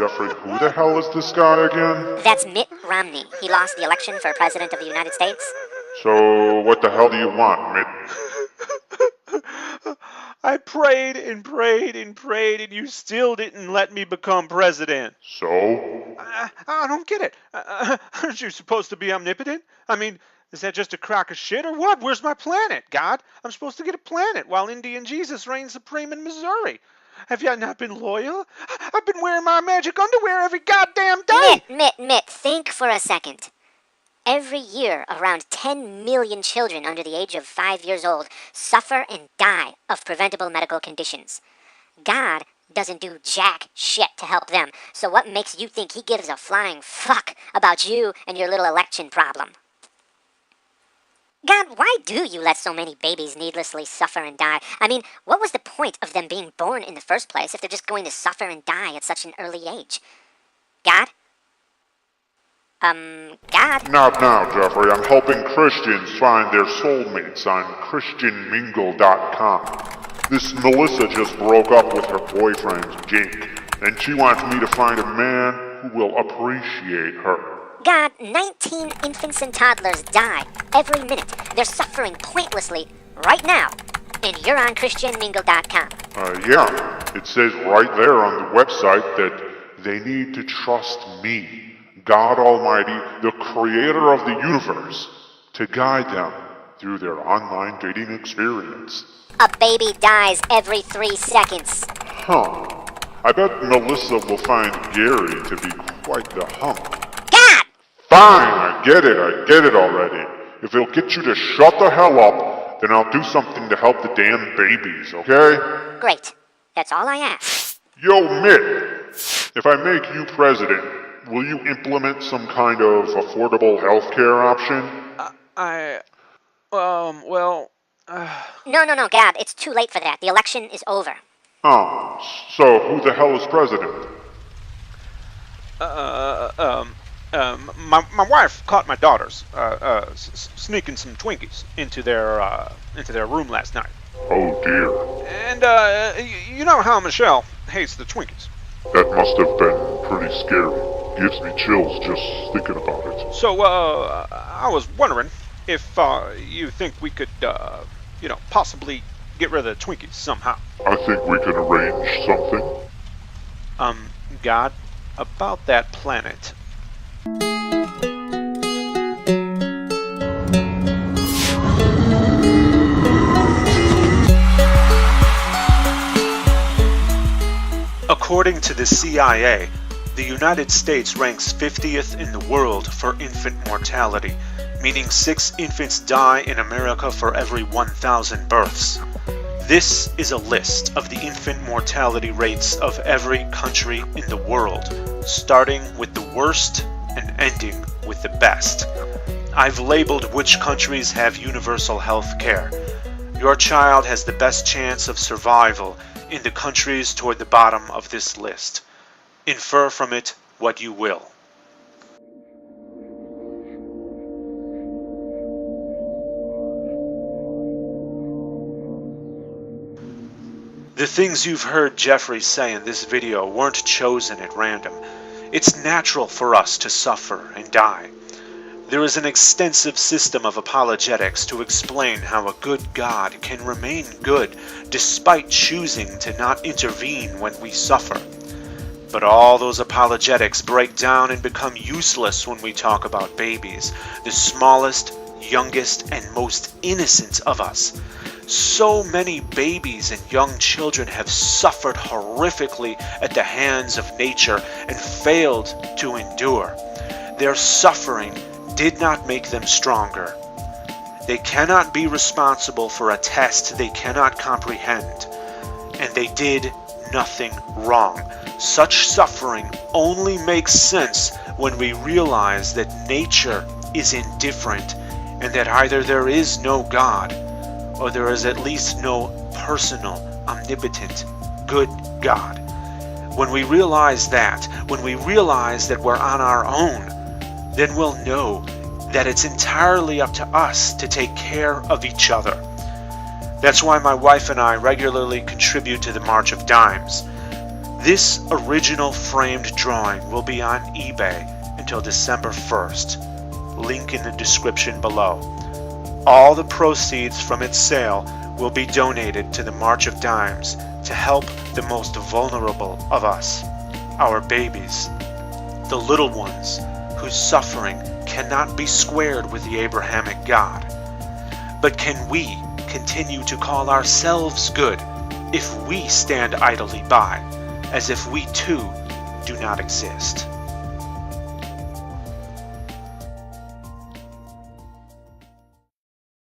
Jeffrey, who the hell is this guy again? That's Mitt Romney. He lost the election for President of the United States. So, what the hell do you want, Mitt? I prayed and prayed and prayed, and you still didn't let me become president. So? I don't get it. Aren't you supposed to be omnipotent? I mean, is that just a crock of shit or what? Where's my planet, God? I'm supposed to get a planet while Indian Jesus reigns supreme in Missouri. Have you not been loyal? I've been wearing my magic underwear every goddamn day. Mitt, think for a second. Every year, around 10 million children under the age of 5 years old suffer and die of preventable medical conditions. God doesn't do jack shit to help them, so what makes you think he gives a flying fuck about you and your little election problem? God, why do you let so many babies needlessly suffer and die? I mean, what was the point of them being born in the first place if they're just going to suffer and die at such an early age? God? God? Not now, Jeffrey. I'm helping Christians find their soulmates on ChristianMingle.com. This Melissa just broke up with her boyfriend, Jake, and she wants me to find a man who will appreciate her. God, 19 infants and toddlers die every minute. They're suffering pointlessly right now. And you're on ChristianMingle.com. Yeah. It says right there on the website that they need to trust me, God Almighty, the creator of the universe, to guide them through their online dating experience. A baby dies every 3 seconds. Huh. I bet Melissa will find Gary to be quite the hunk. Fine, I get it already. If it'll get you to shut the hell up, then I'll do something to help the damn babies, okay? Great. That's all I ask. Yo, Mitt, if I make you president, will you implement some kind of affordable healthcare option? No, God, it's too late for that. The election is over. Oh, so who the hell is president? My wife caught my daughters sneaking some Twinkies into their room last night. Oh dear. And you know how Michelle hates the Twinkies. That must have been pretty scary. Gives me chills just thinking about it. So I was wondering if you think we could possibly get rid of the Twinkies somehow. I think we can arrange something. God, about that planet. According to the CIA, the United States ranks 50th in the world for infant mortality, meaning 6 infants die in America for every 1,000 births. This is a list of the infant mortality rates of every country in the world, starting with the worst and ending with the best. I've labeled which countries have universal health care. Your child has the best chance of survival in the countries toward the bottom of this list. Infer from it what you will. The things you've heard Jeffrey say in this video weren't chosen at random. It's natural for us to suffer and die. There is an extensive system of apologetics to explain how a good God can remain good despite choosing to not intervene when we suffer. But all those apologetics break down and become useless when we talk about babies, the smallest, youngest, and most innocent of us. So many babies and young children have suffered horrifically at the hands of nature and failed to endure. Their suffering did not make them stronger. They cannot be responsible for a test they cannot comprehend, and they did nothing wrong. Such suffering only makes sense when we realize that nature is indifferent and that either there is no God or there is at least no personal, omnipotent, good God. When we realize that we're on our own, then we'll know that it's entirely up to us to take care of each other. That's why my wife and I regularly contribute to the March of Dimes. This original framed drawing will be on eBay until December 1st. Link in the description below. All the proceeds from its sale will be donated to the March of Dimes to help the most vulnerable of us, our babies, the little ones whose suffering cannot be squared with the Abrahamic God. But can we continue to call ourselves good if we stand idly by, as if we too do not exist?